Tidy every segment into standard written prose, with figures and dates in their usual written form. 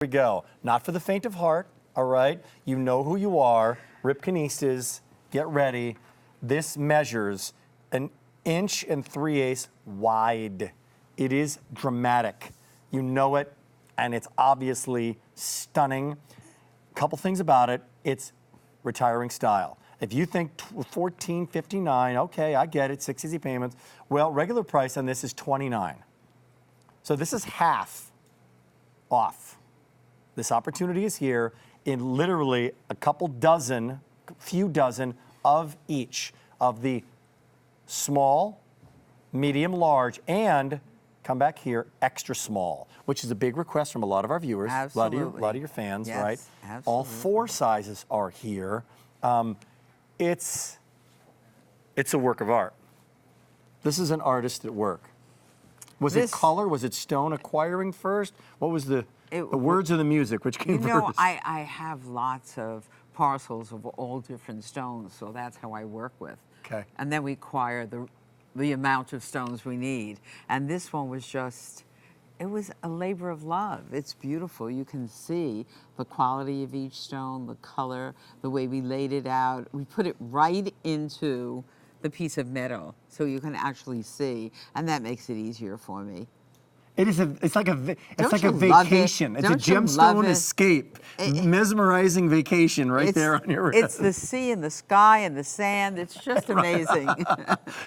we go. Not for the faint of heart, all right? You know who you are. Ripkanistas, get ready. This measures 1 3/8 inches wide. It is dramatic. You know it, and it's obviously stunning. Couple things about it. It's retiring style. If you think $14.59, okay, I get it, 6 easy payments. Well, regular price on this is $29. So this is half off. This opportunity is here in literally a few dozen of each of the small, medium, large, and come back here, extra small, which is a big request from a lot of our viewers, Absolutely. a lot of your fans, Yes, right? absolutely. All 4 sizes are here. It's a work of art. This is an artist at work. Was it color? Was it stone acquiring first? What was the words of the music? Which came first? I have lots of parcels of all different stones, so that's how I work with. Okay. And then we acquire the amount of stones we need. And this one was just, it was a labor of love. It's beautiful. You can see the quality of each stone, the color, the way we laid it out. We put it right into the piece of metal so you can actually see, and that makes it easier for me. It's like a vacation. It's a Don't you love gemstone it? escape. Mesmerizing vacation right there on your wrist. It's the sea and the sky and the sand. It's just amazing.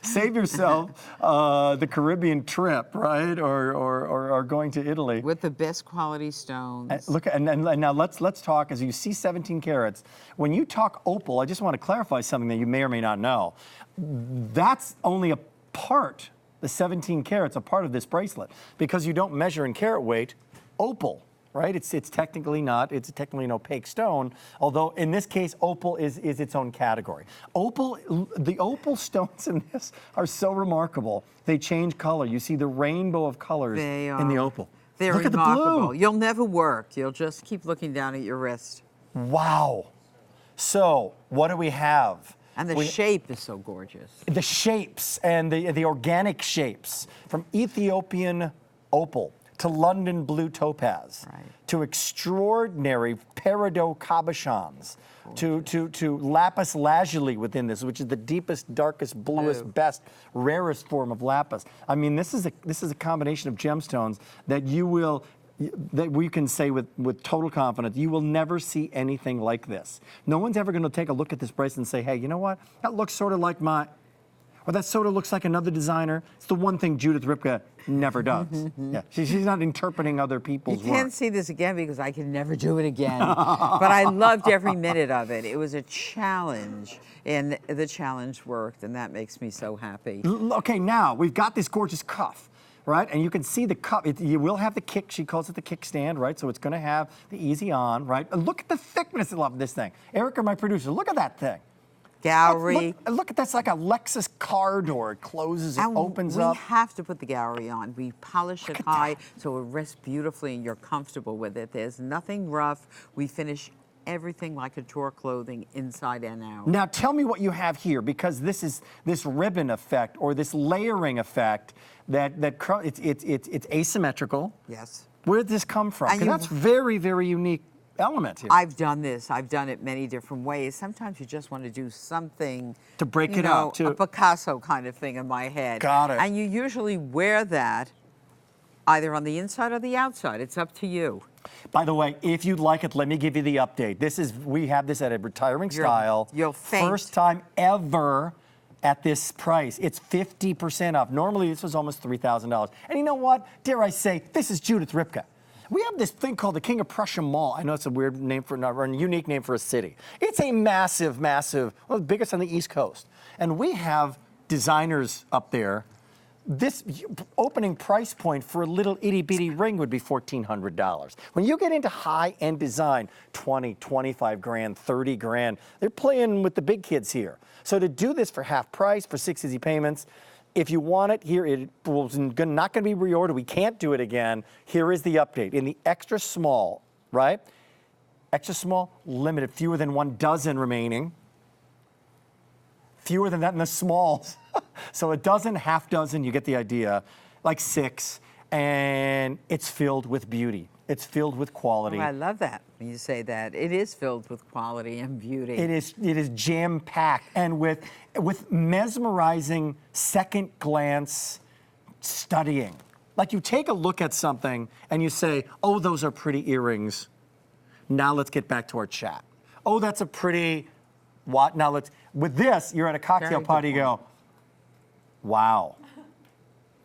Save yourself the Caribbean trip, right? Or going to Italy. With the best quality stones. Look, and now let's talk, as you see 17 carats. When you talk opal, I just want to clarify something that you may or may not know. That's only a part, the 17 carats, a part of this bracelet, because you don't measure in carat weight opal, right? It's technically not, it's technically an opaque stone, although in this case, opal is its own category. The opal stones in this are so remarkable. They change color. You see the rainbow of colors in the opal. They're Look remarkable. at the blue. You'll never work. You'll just keep looking down at your wrist. Wow. So what do we have? And the shape is so gorgeous. The shapes and the organic shapes, from Ethiopian opal to London blue topaz, Right. to extraordinary peridot cabochons, to lapis lazuli within this, which is the deepest, darkest, bluest, best, rarest form of lapis. I mean, this is a combination of gemstones that that we can say with total confidence, you will never see anything like this. No one's ever going to take a look at this bracelet and say, hey, you know what? That looks sort of like or that sort of looks like another designer. It's the one thing Judith Ripka never does. Yeah, she's not interpreting other people's work. You can't see this again because I can never do it again. But I loved every minute of it. It was a challenge, and the challenge worked, and that makes me so happy. Okay, now we've got this gorgeous cuff. Right, and you can see the cup. You will have the kick. She calls it the kickstand, right? So it's going to have the easy on, right? Look at the thickness of this thing. Erica, my producer, look at that thing. Gallery. Look at that's like a Lexus car door. It closes, it opens up. We have to put the gallery on. We polish it high so it rests beautifully and you're comfortable with it. There's nothing rough. We finish everything like a drawer clothing inside and out. Now tell me what you have here, because this ribbon effect or this layering effect it's asymmetrical. Yes. Where did this come from? Because that's very, very unique element here. I've done this. I've done it many different ways. Sometimes you just want to do something to break it up, a Picasso kind of thing in my head. Got it. And you usually wear that either on the inside or the outside. It's up to you. By the way, if you'd like it, let me give you the update. We have this at a retiring style. You'll faint. First time ever at this price. It's 50% off. Normally, this was almost $3,000. And you know what? Dare I say, this is Judith Ripka. We have this thing called the King of Prussia Mall. I know it's a weird name or a unique name for a city. It's a massive, massive, well, the biggest on the East Coast. And we have designers up there. This opening price point for a little itty-bitty ring would be $1,400. When you get into high-end design, 20, 25 grand, 30 grand, they're playing with the big kids here. So to do this for half price, for 6 easy payments, if you want it here, it was not going to be reordered. We can't do it again. Here is the update. In the extra small, right? Extra small, limited, fewer than 1 dozen remaining. Fewer than that in the smalls. So a dozen, half dozen, you get the idea, like 6, and it's filled with beauty. It's filled with quality. Oh, I love that when you say that. It is filled with quality and beauty. It is jam-packed and with mesmerizing second glance studying. Like you take a look at something and you say, oh, those are pretty earrings. Now let's get back to our chat. Oh, that's a pretty what? Now with this, you're at a cocktail Very good party, you go, point. wow.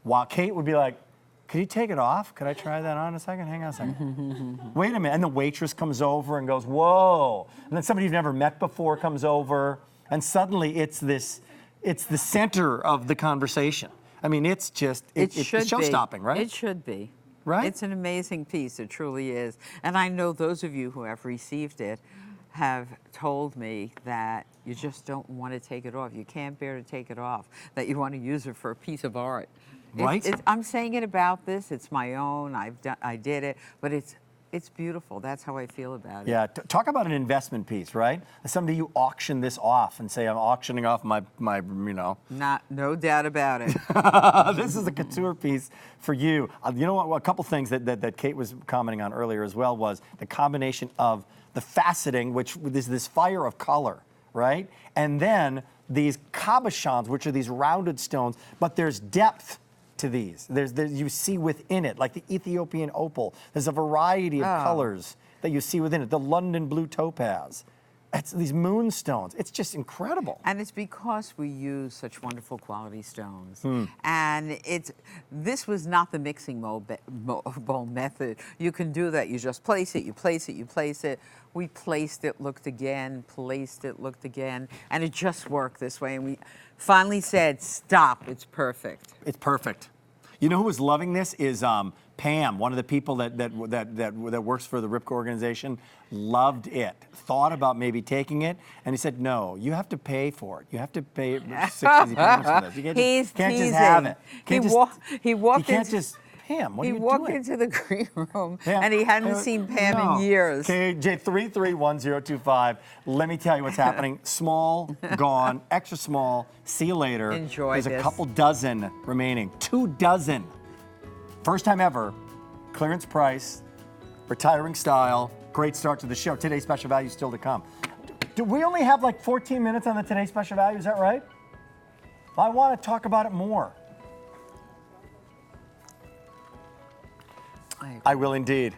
Wow, Kate would be like, could you take it off? Could I try that on a second? Hang on a second. Wait a minute. And the waitress comes over and goes, whoa. And then somebody you've never met before comes over. And suddenly it's the center of the conversation. I mean, it's just, it's show-stopping, right? It should be. Right? It's an amazing piece. It truly is. And I know those of you who have received it have told me that you just don't want to take it off. You can't bear to take it off, that you want to use it for a piece of art. Right. I'm saying it about this. It's my own. I did it, but it's beautiful. That's how I feel about it. Yeah, talk about an investment piece, right? Someday you auction this off and say, I'm auctioning off my you know. No doubt about it. This is a couture piece for you. You know what, a couple things that Kate was commenting on earlier as well was the combination of the faceting, which is this fire of color, right? And then these cabochons, which are these rounded stones, but there's depth to these. You see within it, like the Ethiopian opal. There's a variety of colors that you see within it. The London blue topaz. It's these moonstones. It's just incredible. And it's because we use such wonderful quality stones. And this was not the mixing bowl method. You can do that. You just place it, you place it, you place it. We placed it, looked again, placed it, looked again, and it just worked this way. And we finally said, stop, it's perfect. It's perfect. You know who was loving this is Pam, one of the people that works for the Ripka organization, loved it. Thought about maybe taking it, and he said, "No, you have to pay for it. You have to pay 60 payments for this. You can't just have it. He walked you can't into, just Pam. What are he you walked doing?" into the green room, Yeah. and he hadn't seen Pam in years. KJ 331025. Let me tell you what's happening. Small, gone. Extra small. See you later. Enjoy There's this. a couple dozen remaining. 2 dozen. First time ever. Clearance price. Retiring style. Great start to the show. Today's special value still to come. Do we only have like 14 minutes on the today's special value? Is that right? I want to talk about it more. I will indeed.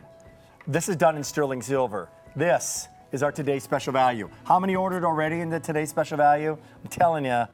This is done in sterling silver. This is our today's special value. How many ordered already in the today's special value? I'm telling you,